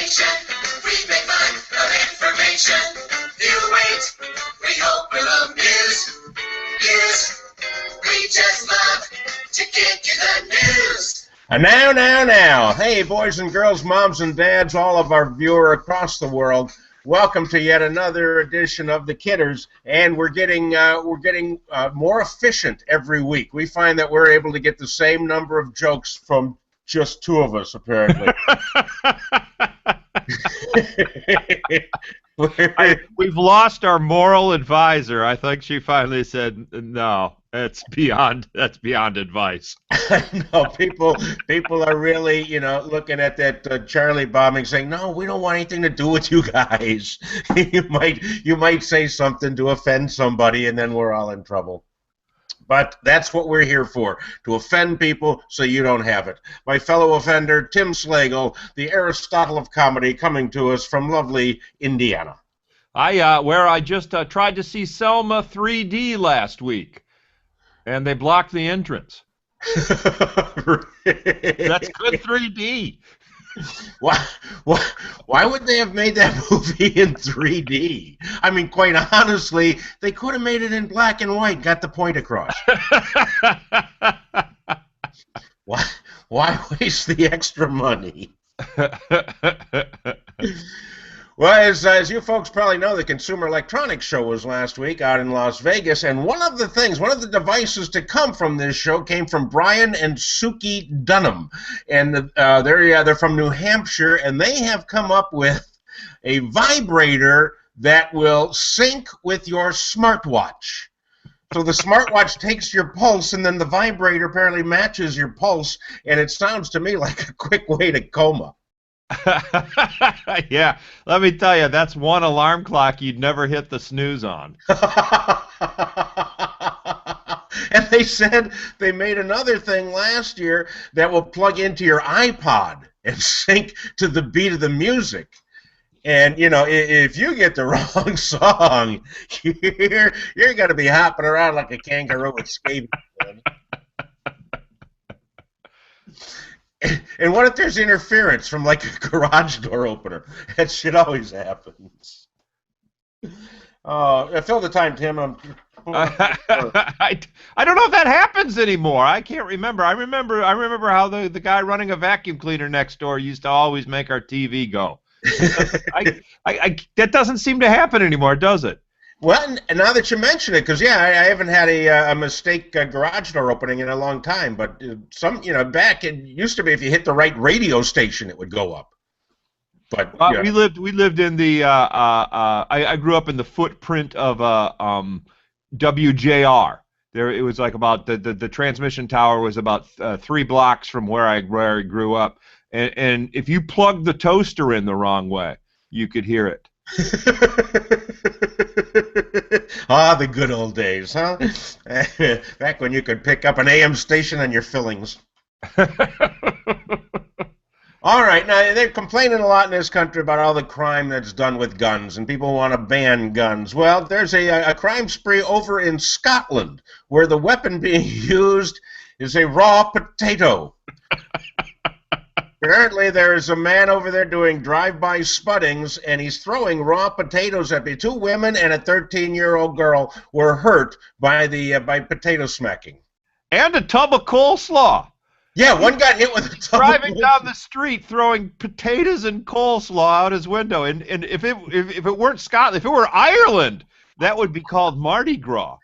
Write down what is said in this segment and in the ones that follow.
station. We make fun of information. You wait, we hope we'll amuse. We just love to give you the news. Now. Hey, boys and girls, moms and dads, all of our viewers across the world. Welcome to yet another edition of the Kidders, and we're getting more efficient every week. We find that we're able to get the same number of jokes from just two of us, apparently. We've lost our moral advisor. I think she finally said, "No, that's beyond advice." No, people are really, looking at that Charlie bombing, saying, "No, we don't want anything to do with you guys." you might say something to offend somebody, and then we're all in trouble. But that's what we're here for, to offend people so you don't have it. My fellow offender, Tim Slagle, the Aristotle of comedy, coming to us from lovely Indiana. I just tried to see Selma 3D last week, and they blocked the entrance. That's good 3D. Why would they have made that movie in 3D? I mean, quite honestly, they could have made it in black and white, got the point across. Why waste the extra money? Well, as you folks probably know, the Consumer Electronics Show was last week out in Las Vegas, and one of the devices to come from this show came from Brian and Suki Dunham, and they're from New Hampshire, and they have come up with a vibrator that will sync with your smartwatch. So the smartwatch takes your pulse, and then the vibrator apparently matches your pulse, and it sounds to me like a quick way to coma. Yeah, let me tell you, that's one alarm clock you'd never hit the snooze on. And they said they made another thing last year that will plug into your iPod and sync to the beat of the music. And, if you get the wrong song, you're going to be hopping around like a kangaroo with scabies. And what if there's interference from like a garage door opener? That shit always happens. Fill the time, Tim. I don't know if that happens anymore. I can't remember. I remember how the guy running a vacuum cleaner next door used to always make our TV go. That doesn't seem to happen anymore, does it? Well, and now that you mention it, because I haven't had a mistake garage door opening in a long time. But back it used to be if you hit the right radio station, it would go up. But we lived in the. I grew up in the footprint of WJR. It was like about the transmission tower was about 3 blocks from where I grew up, and if you plugged the toaster in the wrong way, you could hear it. The good old days, huh? Back when you could pick up an AM station on your fillings. All right, now they're complaining a lot in this country about all the crime that's done with guns, and people want to ban guns. Well, there's a crime spree over in Scotland where the weapon being used is a raw potato. Apparently, there is a man over there doing drive-by spuddings, and he's throwing raw potatoes at me. 2 women and a 13-year-old girl were hurt by potato smacking. And a tub of coleslaw. Yeah, one got hit with a tub. Driving down the street, throwing potatoes and coleslaw out his window. And if it weren't Scotland, if it were Ireland, that would be called Mardi Gras.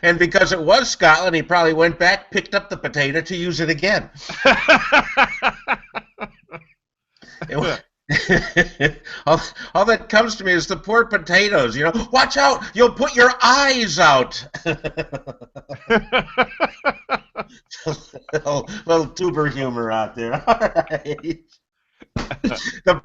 And because it was Scotland, he probably went back, picked up the potato to use it again. All that comes to me is the poor potatoes. Watch out! You'll put your eyes out. little tuber humor out there. All right. The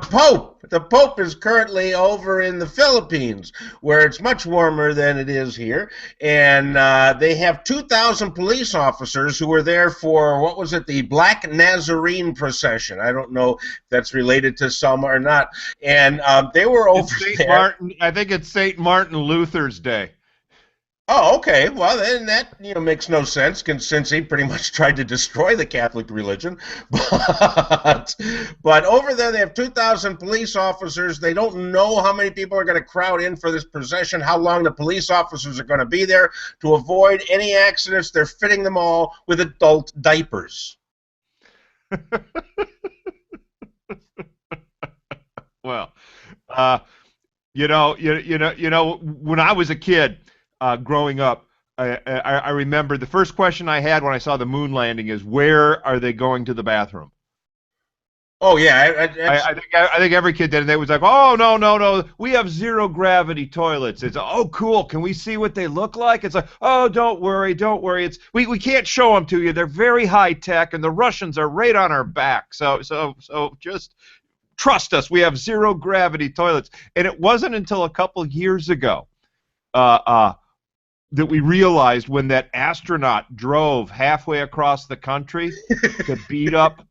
Pope is currently over in the Philippines, where it's much warmer than it is here, and they have 2,000 police officers who were there for, what was it, the Black Nazarene procession. I don't know if that's related to Selma or not, and they were over there. I think it's St. Martin Luther's Day. Oh, okay. Well, then that makes no sense since he pretty much tried to destroy the Catholic religion. But but over there they have 2,000 police officers. They don't know how many people are going to crowd in for this procession, how long the police officers are going to be there to avoid any accidents. They're fitting them all with adult diapers. Well, uh, when I was a kid, growing up, I remember the first question I had when I saw the moon landing is, where are they going to the bathroom? Oh yeah, I think every kid did, and they was like, oh no no no, we have zero gravity toilets. It's oh cool, can we see what they look like? It's like, oh don't worry, don't worry. It's we can't show them to you. They're very high tech, and the Russians are right on our back. So just trust us. We have zero gravity toilets. And it wasn't until a couple years ago that we realized, when that astronaut drove halfway across the country to beat up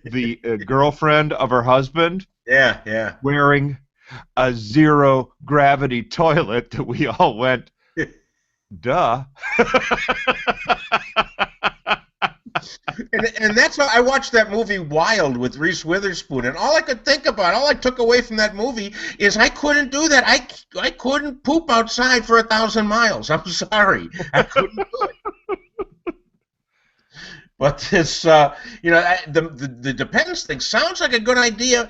the girlfriend of her husband, yeah, wearing a zero gravity toilet, that we all went, duh. And that's why I watched that movie Wild with Reese Witherspoon, and all I could think about, all I took away from that movie is I couldn't do that. I couldn't poop outside for 1,000 miles. I'm sorry, I couldn't do it. But this, the Depends thing sounds like a good idea,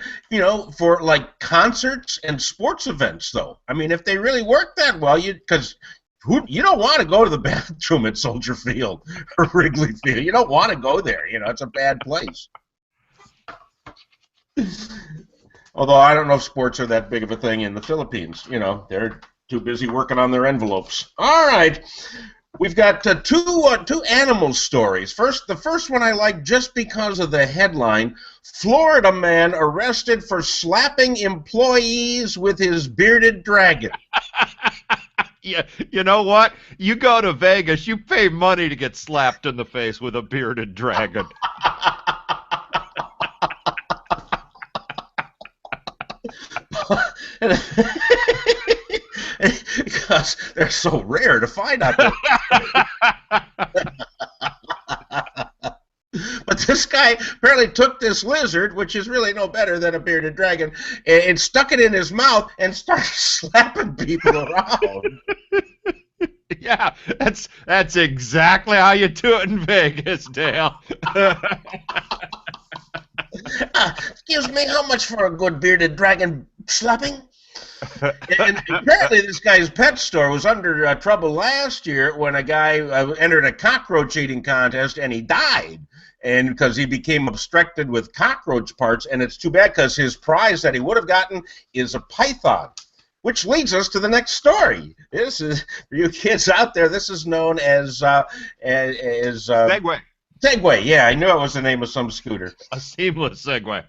for like concerts and sports events, though. I mean, if they really work that well, because you don't want to go to the bathroom at Soldier Field or Wrigley Field. You don't want to go there. It's a bad place. Although I don't know if sports are that big of a thing in the Philippines. They're too busy working on their envelopes. All right. We've got two animal stories. The first one I like just because of the headline: Florida man arrested for slapping employees with his bearded dragon. Yeah, you know what? You go to Vegas, you pay money to get slapped in the face with a bearded dragon. Because they're so rare to find out there. But this guy apparently took this lizard, which is really no better than a bearded dragon, and stuck it in his mouth and started slapping people around. Yeah, that's exactly how you do it in Vegas, Dale. Excuse me, how much for a good bearded dragon slapping? And apparently this guy's pet store was under trouble last year when a guy entered a cockroach eating contest and he died, and because he became obstructed with cockroach parts. And it's too bad, because his prize that he would have gotten is a python. Which leads us to the next story. This is, for you kids out there, this is known as Segway. Segway. Yeah, I knew it was the name of some scooter. A seamless Segway.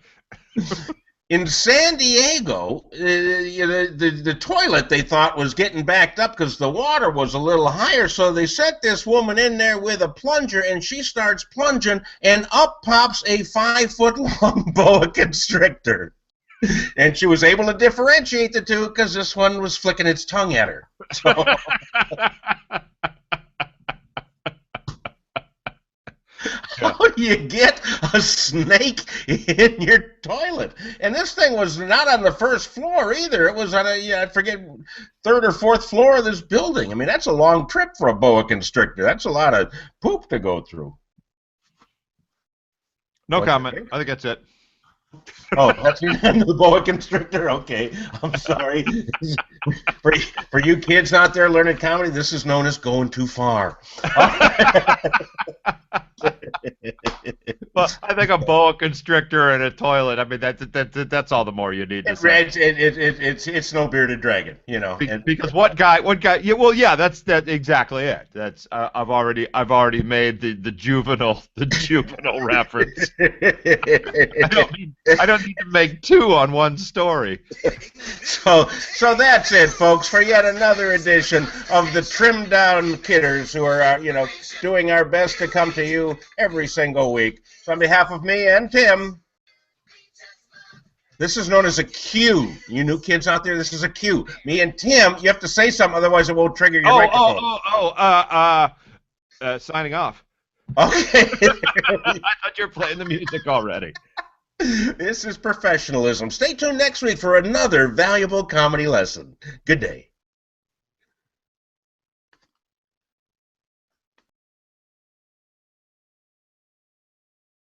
In San Diego, the toilet, they thought, was getting backed up because the water was a little higher, so they set this woman in there with a plunger, and she starts plunging, and up pops a 5-foot-long boa constrictor. And she was able to differentiate the two because this one was flicking its tongue at her. So, how do you get a snake in your toilet? And this thing was not on the first floor either. It was on I forget, third or fourth floor of this building. I mean, that's a long trip for a boa constrictor. That's a lot of poop to go through. No comment. I think that's it. Oh, that's your name, the boa constrictor? Okay, I'm sorry. For you kids out there learning comedy, this is known as going too far. Well, I think a boa constrictor and a toilet, I mean, that's all the more you need to say. It's no bearded dragon, Because what guy? Yeah, well, yeah, that's exactly it. That's I've already made the juvenile reference. I don't need to make two on one story. So that's it, folks, for yet another edition of the Trimmed Down Kidders, who are doing our best to come to you every single week. So on behalf of me and Tim, This is known as a cue. You new kids out there, this is a cue. Me and Tim, you have to say something, otherwise it won't trigger your microphone. Signing off. Okay. I thought you were playing the music already. This is professionalism. Stay tuned next week for another valuable comedy lesson. Good day.